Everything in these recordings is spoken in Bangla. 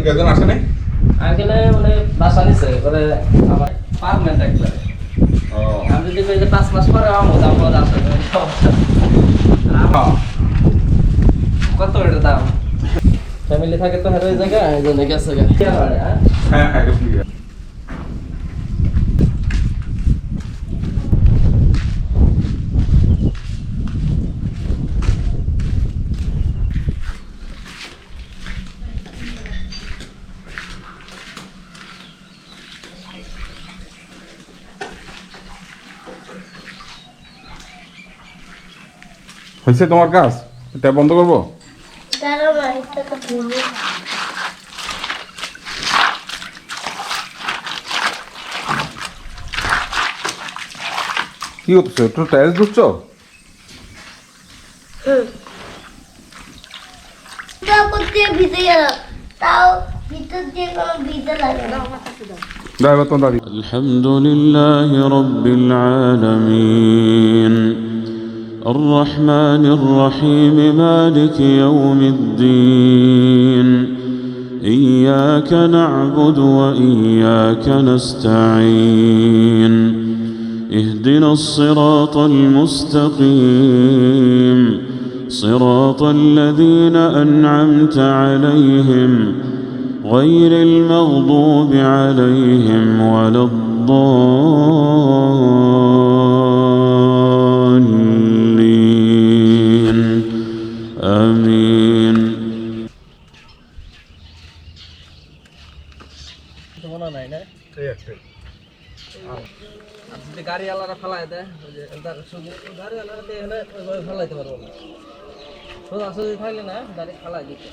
বেতন আসে নাই আঙ্কেলে মানে বাসা নিছে করে আমার পার্মানেন্ট একবারে আমি যদি কই যে 5 মাস পরে আমার আসে কত এর দাম ফ্যামিলি থাকে তো হর জায়গা এই জন্য গেছে গা হ্যাঁ হ্যাঁ ঠিক আছে হয়েছে তোমার কাজ এটা বন্ধ করবো কি হচ্ছে একটু টাইলস ধুচ্ছ الحمد لله رب العالمين الرحمن الرحيم مالك يوم الدين إياك نعبد وإياك نستعين اهدنا الصراط المستقيم صراط الذين أنعمت عليهم غير المغضوب عليهم ولا الضالين آمين গাড়ি আলাদা ফেলাই দেয় গাড়ি আলাদা ফেলাইতে পারবো না সোজা সোজা থাকলে না গাড়ি ফেলাই দিতে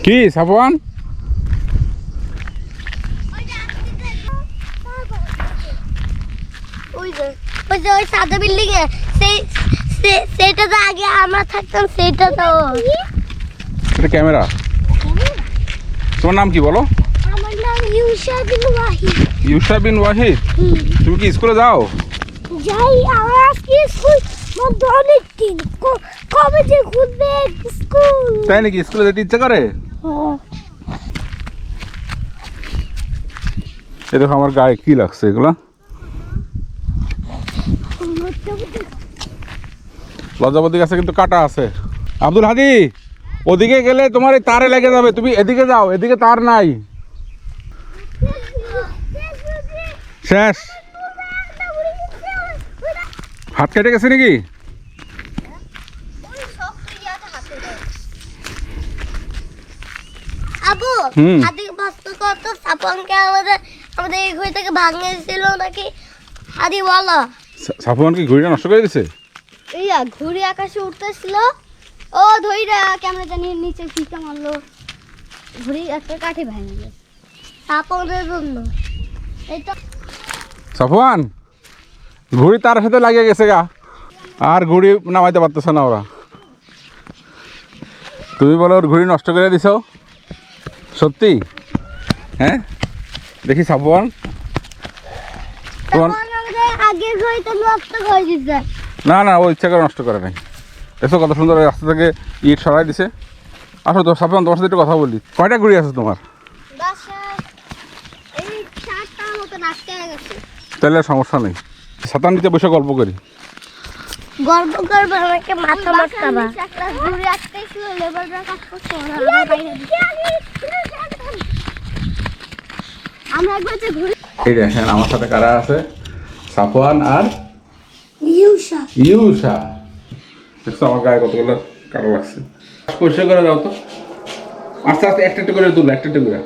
কি সাফওয়ান ওই সাদা বিল্ডিং এ সেটা তো আগে আমরা থাকতাম সেটা তো এটা ক্যামেরা তোমার নাম কি বলো আমার নাম ইউসা বিন ওয়াহিদ ইউসা বিন ওয়াহিদ তুমি কি স্কুলে যাও যাই আমার আজকে স্কুল বন্ধ অনেক দিন কবে যে খুলবে স্কুল তাই নাকি স্কুলে যেতে ইচ্ছা করে এই দেখো আমার গায়ে কি লাগছে এগুলা লজ্জাপতি গাছে কিন্তু কাটা আছে আব্দুল হাদি ওদিকে গেলে তোমার এই তারে লেগে যাবে তুমি এদিকে যাও এদিকে তার নাই শেষ হাত কেটে গেছে নাকি আবু হাদি বস্তু কত সাপনকে আমাদের এই ঘড়ি থেকে ভাঙিয়েছিল নাকি হাদি বলো সাফওয়ান কি ঘড়িটা নষ্ট করে দিয়েছে ইয়া ঘুড়ি আকাশে উঠতেছিল ও ধইরা ক্যামেরা জানি নিচে ফিকা মারলো ঘুড়ি একটা কাঠি ভেঙে গেছে সাপনের জন্য এইটা সাফওয়ান ঘড়ি তার সাথে লাগিয়ে গেছে গা আর ঘড়ি নামাইতে পারতেছে না ওরা তুমি বলো ওর ঘড়ি নষ্ট করে দিছো সত্যি হ্যাঁ দেখি সাফওয়ান তোমার আগের ঘড়ি তো নষ্ট করে দিচ্ছে। না না ও ইচ্ছা করে নষ্ট করে নাই। এসো কত সুন্দর এই রাস্তা থেকে ইট সরাই দিছে। আসো তো সাফওয়ান তোমার সাথে একটু কথা বলি। কয়টা ঘুড়ি আছে তোমার? এই 7টার মতো আটকে গেছে। তাহলে সমস্যা নেই, ছাতার নিচে বসে গল্প করি। গল্প করবে আমাকে মাথা মারতাবা। একটা ঘুরে আটকেই ছিল, লেবাররা কাজ করছে, ওরা বাইরে দিচ্ছে। আমরা একবার যে ঘুরে এই দেখেন আমার সাথে কারা আছে, সাফওয়ান আর ইউসা। দেখছো আমার গায়ে কতগুলো কালো লাগছে। পরিষ্কার করে দাও তো, আস্তে আস্তে একটা একটা করে তুলো, একটা একটা করে।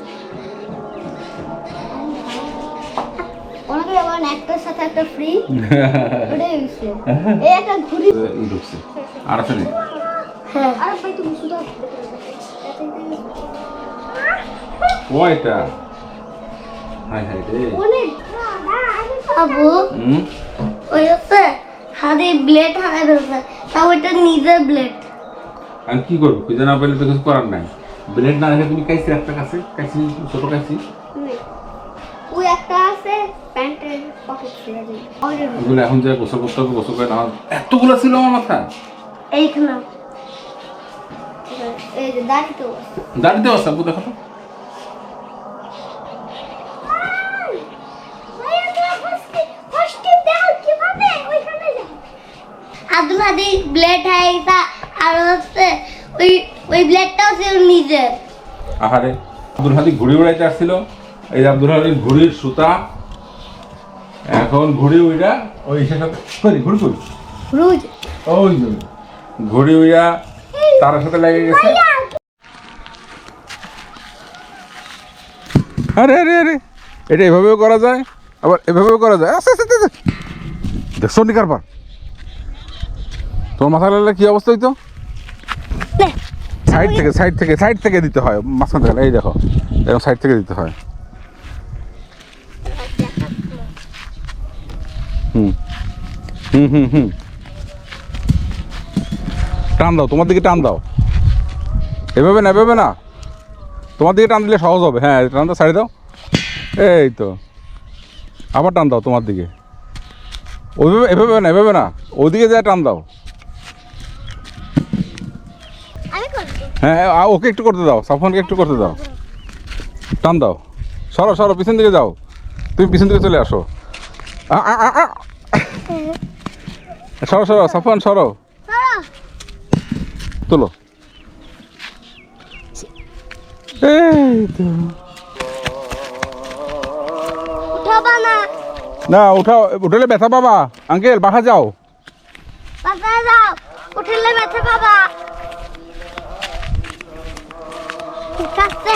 ওনাকে আবার একটার সাথে একটা ফ্রি ওটাই হইছে। এই একটা ঘুরি এই ঢুকছে আর আছে নি? হ্যাঁ আর ভাই তুমি শুধু কয়টা? হাই হাই রে অনেক আবু হুম ওই হচ্ছে হাতে ব্লেড হাতে ধরছে, তাও এটা নিজের ব্লেড। আমি কি করবো, খুঁজে না পেলে তো কিছু করার নাই। ব্লেড না রেখে তুমি কাইছি একটা কাছে, কাইছি ছোট কাইছি ওই একটা আছে প্যান্টের পকেট ছিল যে ওগুলো এখন যে গোসল করতে হবে, গোসল করে না এতগুলো ছিল আমার মাথা। এইখানে এই যে দাঁড়িয়ে দাঁড়িয়ে আছে আপু, দেখো তো। আব্দুল হাদি ব্লেড হাইতা আর হচ্ছে ওই ওই ব্লেডটাও ছিল নিজের। আহারে আব্দুল হাদি ঘুড়ি উড়াইতে আসছিল। এই যে আব্দুল হাদির ঘুড়ির সুতা, এখন ঘুড়ি উইরা ওই সাথে করি ঘুড়ি করি রোজ ওই যে ঘুড়ি উইরা তার সাথে লেগে গেছে। আরে আরে আরে এটা এভাবেও করা যায়, আবার এভাবেও করা যায়। আস্তে আস্তে আস্তে দেখছো নি কারবার? তোমার মাথা লাগলে কি অবস্থা হইতো? সাইড থেকে সাইড থেকে সাইড থেকে দিতে হয়, মাঝখান থেকে। এই দেখো এরকম সাইড থেকে দিতে হয়। হুম হুম হুম হুম টান দাও, তোমার দিকে টান দাও। এভাবে না, এভাবে না, তোমার দিকে টান দিলে সহজ হবে। হ্যাঁ টান দাও, সাইড দাও। এই তো আবার টান দাও তোমার দিকে। ওইভাবে এভাবে না, এভাবে না, ওইদিকে যায় টান দাও। আমি করব। হ্যাঁ ওকে একটু করতে দাও, সাফওয়ানকে একটু করতে দাও। টান দাও, সরো সরো, পিছন দিকে যাও। তুমি পিছন দিকে চলে আসো। সরো সরো সাফওয়ান, সরো, তোলো। এই তো উঠাবা না, না উঠাও, উঠলে ব্যথা পাবা। আঙ্কেল বাসা যাও। বাসায় যাও, উঠলে ব্যথা পাবা। ঠিক আছে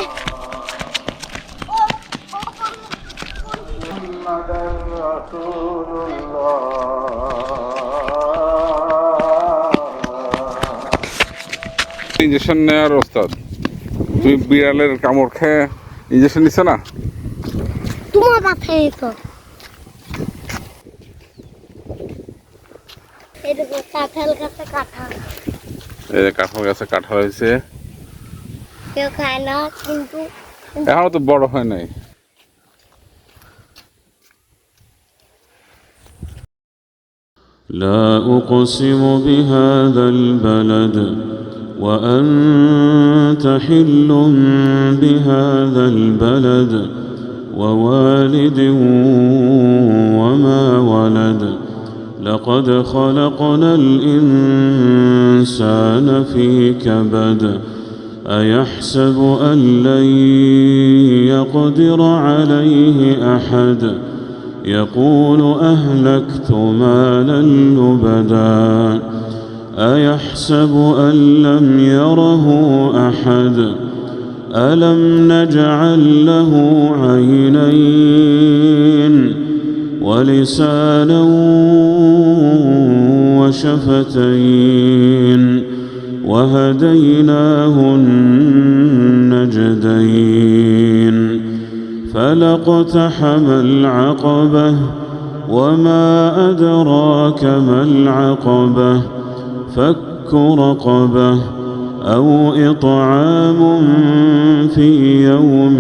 ইঞ্জেকশন নেওয়ার ওস্তাদ। তুমি বিড়ালের কামড় খেয়ে ইঞ্জেকশন নিচ্ছ না? তোমার মাথায় তো এই দেখো কাঁঠাল গাছে কাঁঠাল, এই যে কাঁঠাল গাছে কাঁঠাল হয়েছে, কেউ খায় না কিন্তু এখনো তো বড় হয় নাই। لا أقسم بهذا البلد وأنت حل بهذا البلد ووالد وما ولد لقد خلقنا الإنسان في كبد أيحسب أن لن يقدر عليه أحد يقول أهلكت مالا لبدا أيحسب أن لم يره أحد ألم نجعل له عينين ولسانا وشفتين وهديناه النجدين فلاقتحم العقبة وما أدراك ما العقبة فك رقبة أو إطعام في يوم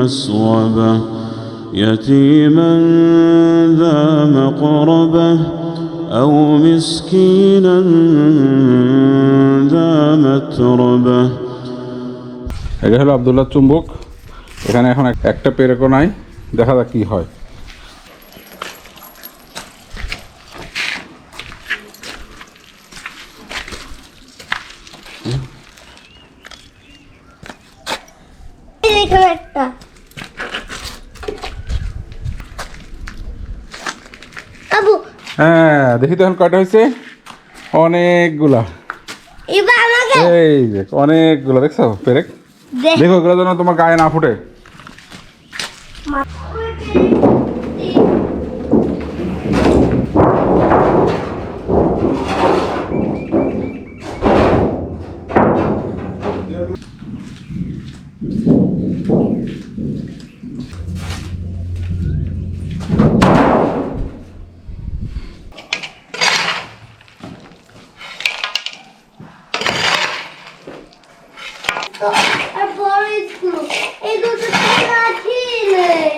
مسغبة يتيما ذا مقربة أو مسكينا ذا متربة। এটা হলো আব্দুল্লাহ চুম্বক। এখানে এখন একটা পেরেকও নাই, দেখা যাক কি হয়। এখানে একটা আবু, হ্যাঁ দেখি তো এখন কয়টা হয়েছে। অনেকগুলা, এবার আমাকে এই যে অনেকগুলা দেখছো পেরেক। দেখ। দেখো এগুলো যেন তোমার গায়ে না ফুটে। আর বড় স্ক্রু, এই দুটো কাঠি নেই।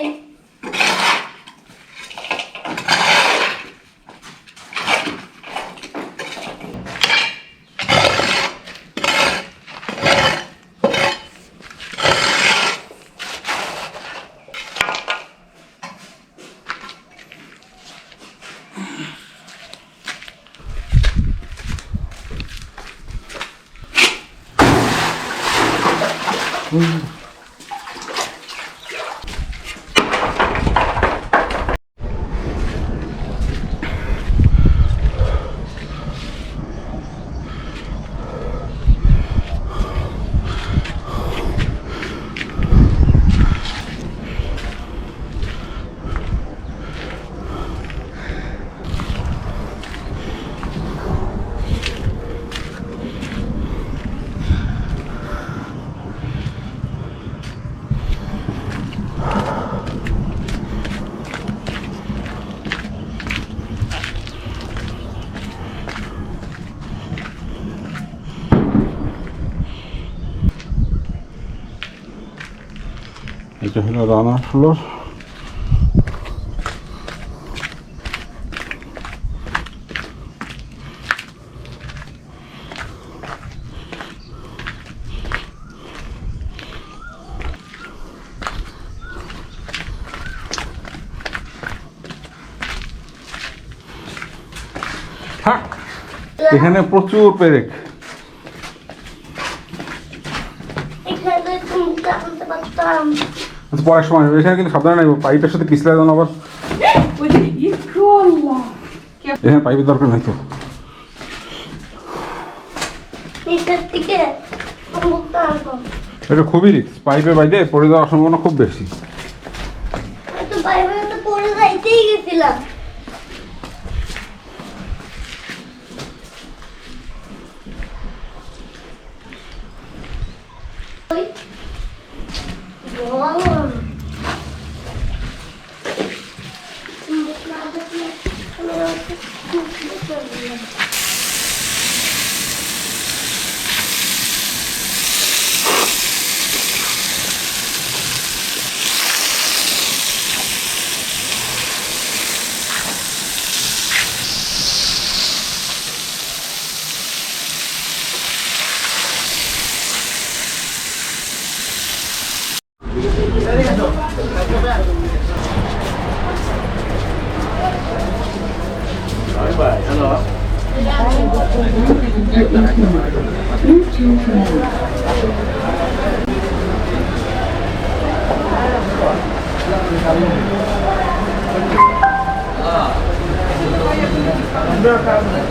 এটা হলো রানার ফ্লোর। থাক, এখানে প্রচুর পেরেক। এখানে তুমি টানতে পারতাম। পরের সময় এখানে কিন্তু সাবধানে নাই, পাইপের সাথে পিছলে দেন আবার। এখানে পাইপের দরকার নাই তো। নিচের দিকে মুখটা আনবো। এটা খুবই রিস্ক, পাইপের বাইরে পড়ে যাওয়ার সম্ভাবনা খুব বেশি। তো বাইরে তো পড়ে যাইতেই গেছিলাম।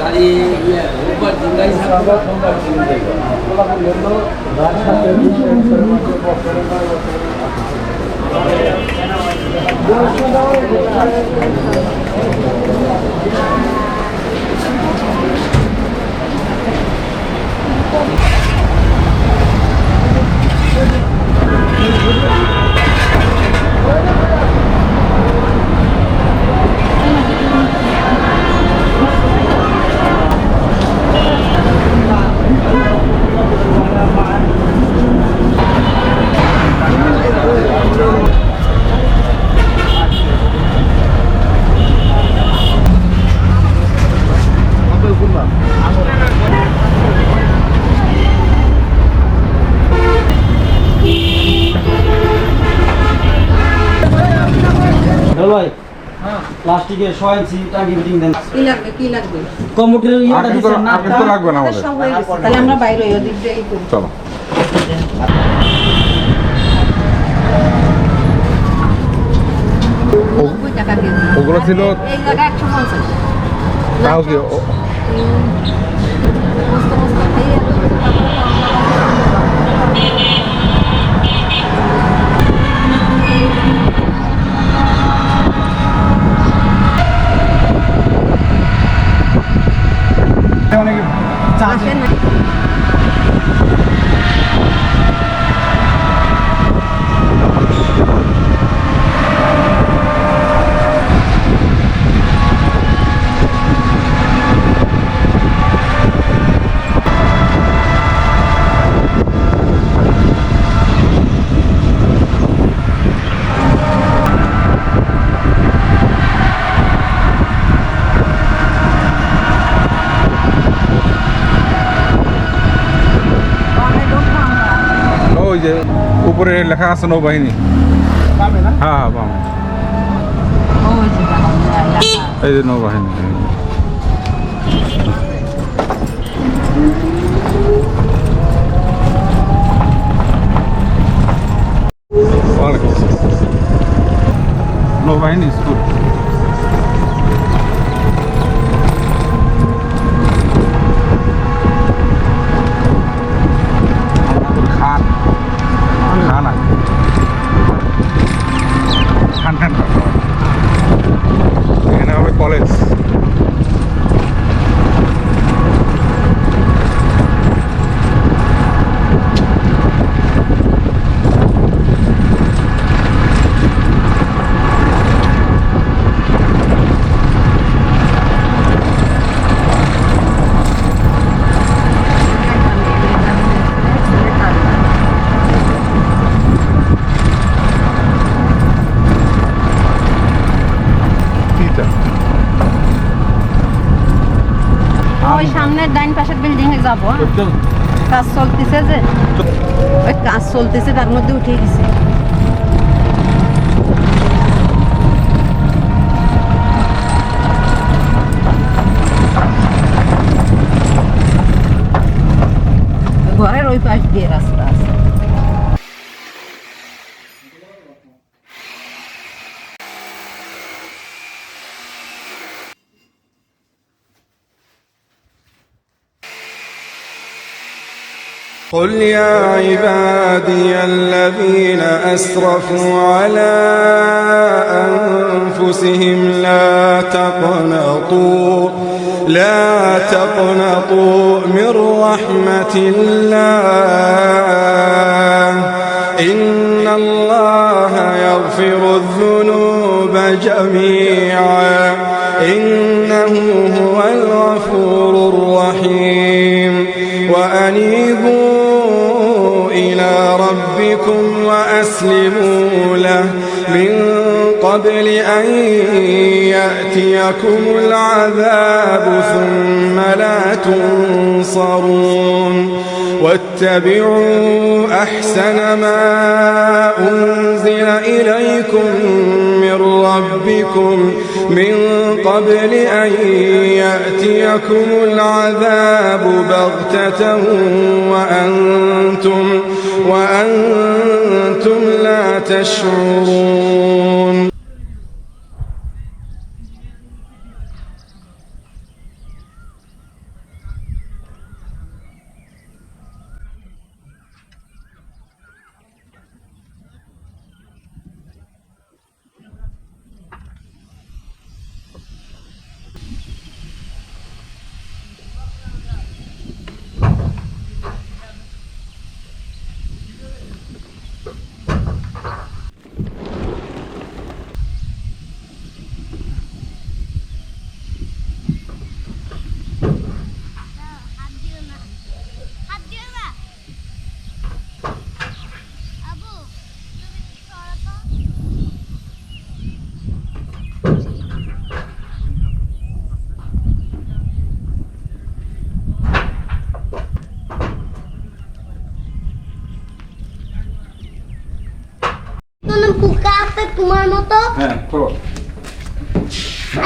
गाड़ी ऊपर जिंदा ही ভাই প্লাস্টিকের 6 ইঞ্চি টাঙ্কি ফিটিং দেন। কি লাগবে কম্পিউটারের আর ইয়েটা কিন্তু দিচ্ছেন না? আর কিন্তু লাগবে না আমাদের। সব হয়ে গেছে তাহলে আমরা বাইরে ওই দিক দিয়ে এই করি চলো। ও- 90 টাকা দিয়ে দিন। ওগুলো ছিল এই জায়গা 150 তাও কি মস্ত মস্ত দিয়ে আসেন না। ওই যে উপরে লেখা আছে নৌবাহিনী। হ্যাঁ হ্যাঁ বাম। ওই যে দেখো, এই যে নৌবাহিনী। ওয়ালাইকুম আসসালাম। নৌবাহিনী স্কুল। খান খান আছে খান খান খান। এখানে হবে কলেজ। তিনটা ওই সামনের ডাইন পাশের বিল্ডিং এ যাবো হ্যাঁ? কাজ চলতেছে যে ওই কাজ চলতেছে তার মধ্যে উঠে গেছে ঘরের ওই পাশ দিয়ে রাস্তা আছে قل يا عبادي الذين أسرفوا على أنفسهم لا تقنطوا من رحمة الله إن الله يغفر الذنوب جميعا إنه هو الغفور الرحيم وأنيبوا إلى ربكم وأسلموا له من قبل أن يأتيكم العذاب ثم لا تنصرون واتبعوا أحسن ما أنزل إليكم من ربكم من قبل أن يأتيكم العذاب بغتة وأنتم لا تشعرون কোনো পোকা আছে তোমার মতো? হ্যাঁ করো।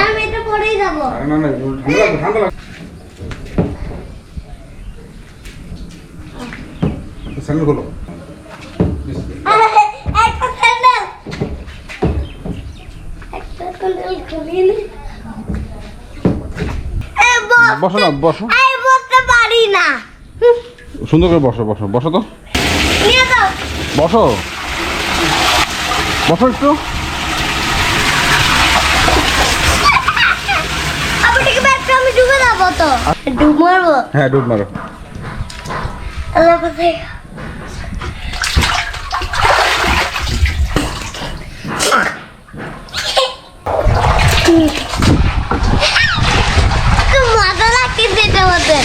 আমি এটা পরেই যাবো। আরে না না ঠান্ডা লাগবে, ঠান্ডা লাগবে। স্যান্ডেল খোলো। একটা স্যান্ডেল খুলিয়ে নি। এই বসো না, বসো। এই বসতে পারি না। সুন্দর করে বসো, বসো, বসো তো, নিয়ে যাও। বসো, বসো একটু। আপনি কি ব্যাগটা আমি ডুবে যাবো তো? ডুব মারবো? হ্যাঁ ডুব মারো। আল্লাহ বাঁচাই। তো মজা লাগতেছে এটা হতে।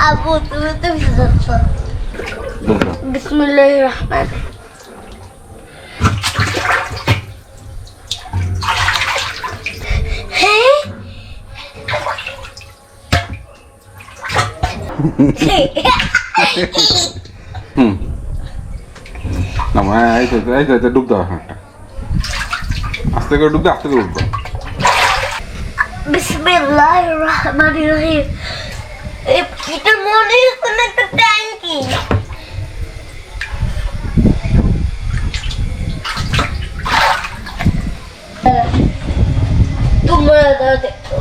আবু তুমি তো ভিজাচ্ছ। ডুব দাও। বিসমিল্লাহির রহমানির রহিম। হ্যাঁ? না হ্যাঁ এই তো, এই তো, এই তো, ডুব দাও একটা। আস্তে করে ডুব দাও, আস্তে করে ডুব দাও। বিসমিল্লাহির রহমানির রহিম। এটা মনে হচ্ছে না একটা ট্যাঙ্কি। তোমরা দেখো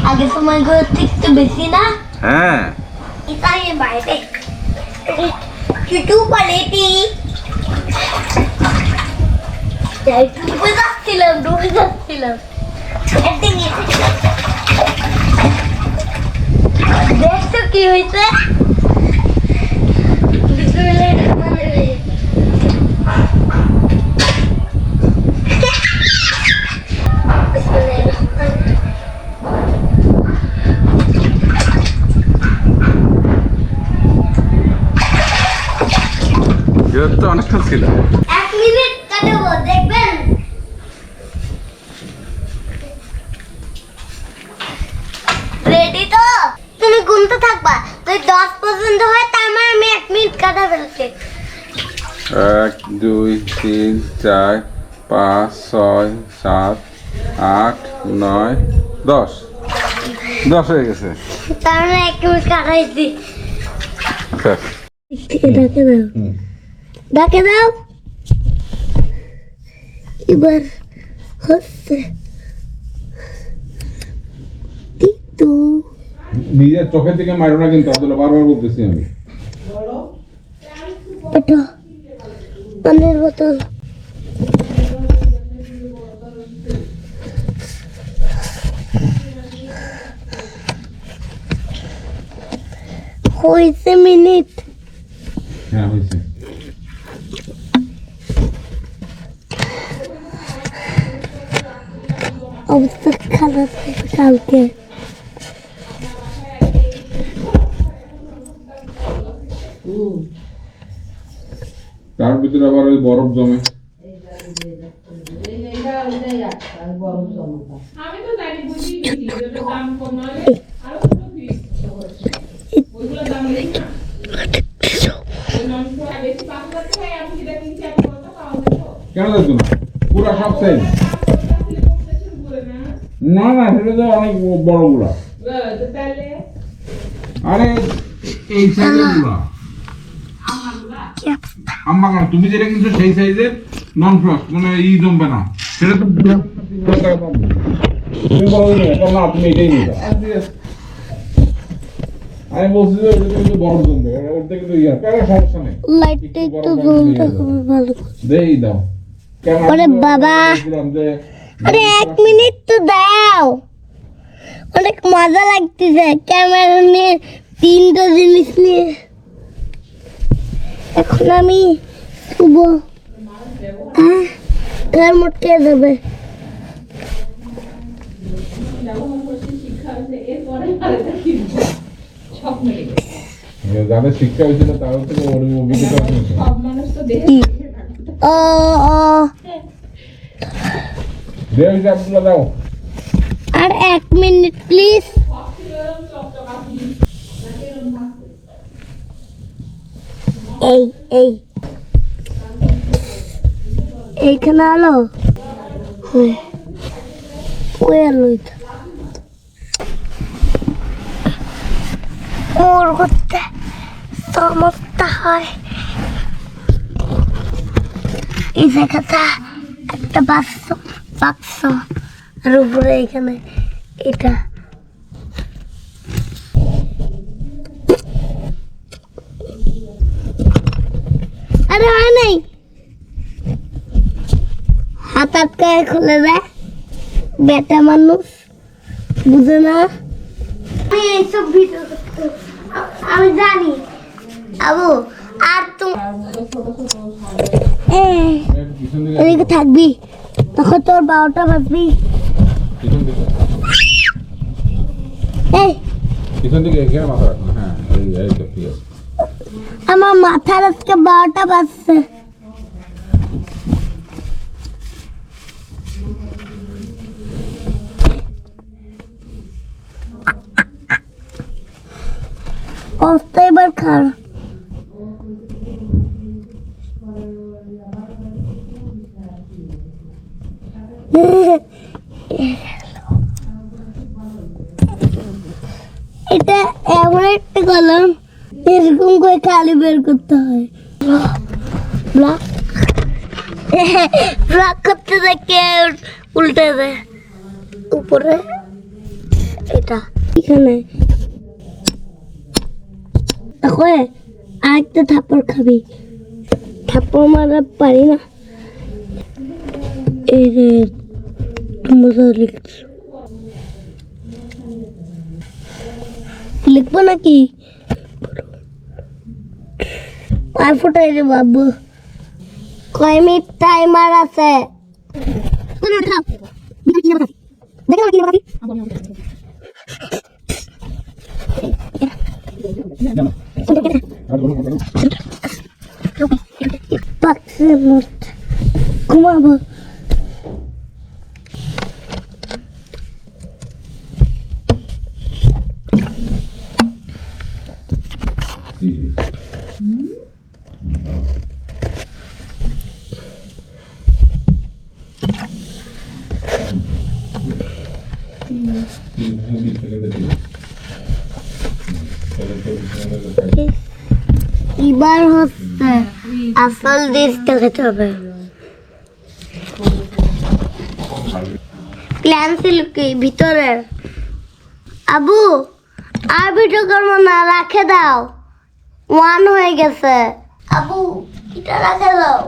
আগে সময় করে একটু বেশি না হ্যাঁ ইতাই বাইরে চুটু পালেটি ডুবে যাচ্ছিলাম দেখছো কি হয়েছে এটা তো অনেকক্ষণ ছিল। 1 মিনিট কাটাবো দেখবেন রেডি তো তুমি গুনতে থাকবা তুই 10 পর্যন্ত হয় তার মানে আমি 1 মিনিট কাটা ফেলছি 1 2 3 4 5 6 7 8 9 10 10 হয়ে গেছে। তার মানে 1 মিনিট কাটাইছি আচ্ছা ডাকে দাও এবার হচ্ছে টিটু নিজের চোখের দিকে মারো না কিন্তু আব্দুল্লাহ, বারবার বলতেছি আমি। এটা পানির বোতল হয়েছে মিনিট হ্যাঁ হয়েছে। অবস্থা খারাপ হবে কালকে তার ভিতরে আবার ওই বরফ জমে। কেন দেখছো না পুরা সব সেম? না না সেটা তো অনেক বড় গুলা। আরে এই সাইজের গুলা আম্মা কেন তুমি যেটা কিন্তু সেই সাইজের নন ফ্রস্ট মানে জমবে না সেটা তো তুমি বলো না তুমি এটাই নিয়ে যাও। আমি বলছি যে ওটা কিন্তু বরফ জমবে ওটা কিন্তু ইয়ার কেন সমস্যা নেই লাইটটা একটু জ্বলতে খুবই ভালো দেই দাও। ওরে বাবা আরে 1 মিনিট তো দাও অনেক মজা লাগতেছে ক্যামেরা নিয়ে 3টা জিনিস নিয়ে এখন আমি শুভ এর মোটকে যাবে যাদের শিক্ষা হয়েছিল তাদের থেকে ওর অভিজ্ঞতা ও ও দাও আর 1 মিনিট প্লিজ। এই এই এইখানে আলো ওই আলো ওর করতে সমস্যা হয়। এই জায়গাটা একটা বাক্স বাক্স আর উপরে এখানে এটা আরে হয় নাই হাত আটকায় খুলে দেয় বেটা মানুষ বুঝে না। আমি এইসব ভিডিও আমি জানি আবু আর তুমি এদিকে থাকবি তখন তোর 12টা বাজবি। এই পিছন দিকে এখানে মাথা রাখো হ্যাঁ এই তো ঠিক আছে আমার মাথার আজকে 12টা বাজছে। অবস্থা এবার খারাপ। এটা এমন একটা কলম এরকম করে খালি বের করতে হয়। ব্লক ব্লক করতে দেখে উল্টে দেয় উপরে এটা এখানে এখন আরেকটা থাপ্পড় খাবি। থাপ্পড় মারা পারি না। এই রে মজা লিখছো লিখবো নাকি আর ফোটাই রে বাবু কয় মিনিট টাইমার আছে। ঘুমাবো এবার হচ্ছে আসল দেশ দেখাতে হবে। প্ল্যান ছিল কি ভিতরে আবু আর ভিডিও করবো না রাখে দাও 1 হয়ে গেছে। আবু এটা রাখে দাও।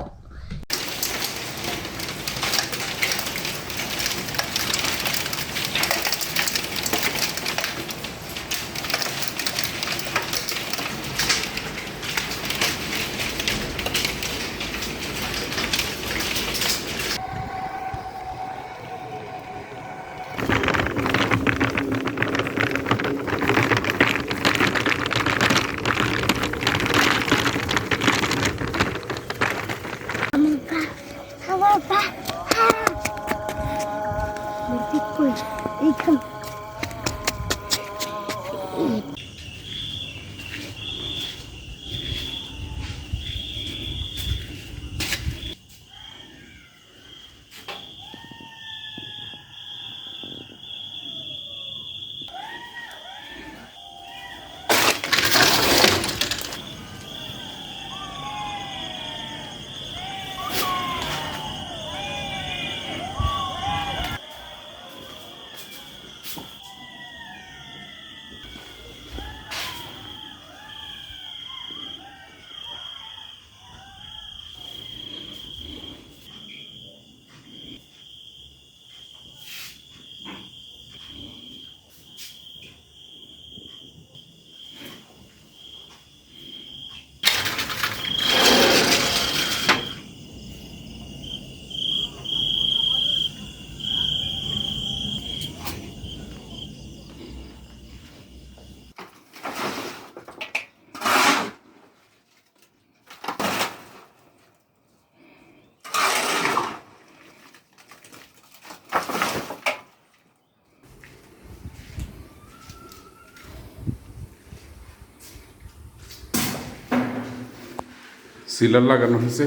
সিলার লাগানো হয়েছে,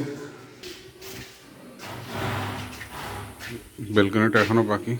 ব্যালকনিটা এখনো বাকি।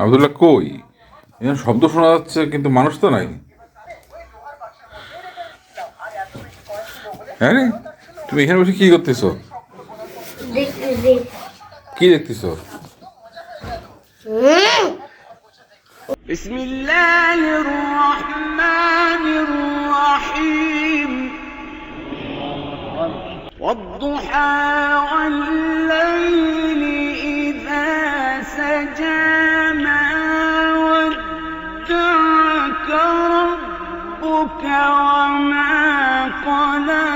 আব্দুল্লাহ কই? এখানে শব্দ শোনা যাচ্ছে কিন্তু মানুষ তো নাই। হ্যাঁ রে, তুমি এখানে বসে কি করতেছো? কি দেখতেছো? بسم الله الرحمن الرحيم والضحى والليل إذا سجى ما ودعك ربك وما قلى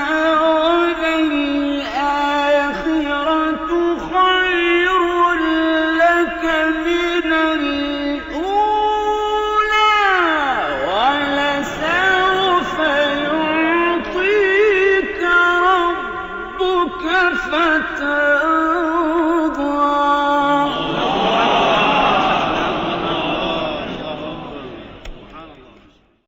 وللآخرة خير لك من الأولى ولسوف يعطيك ربك فترضى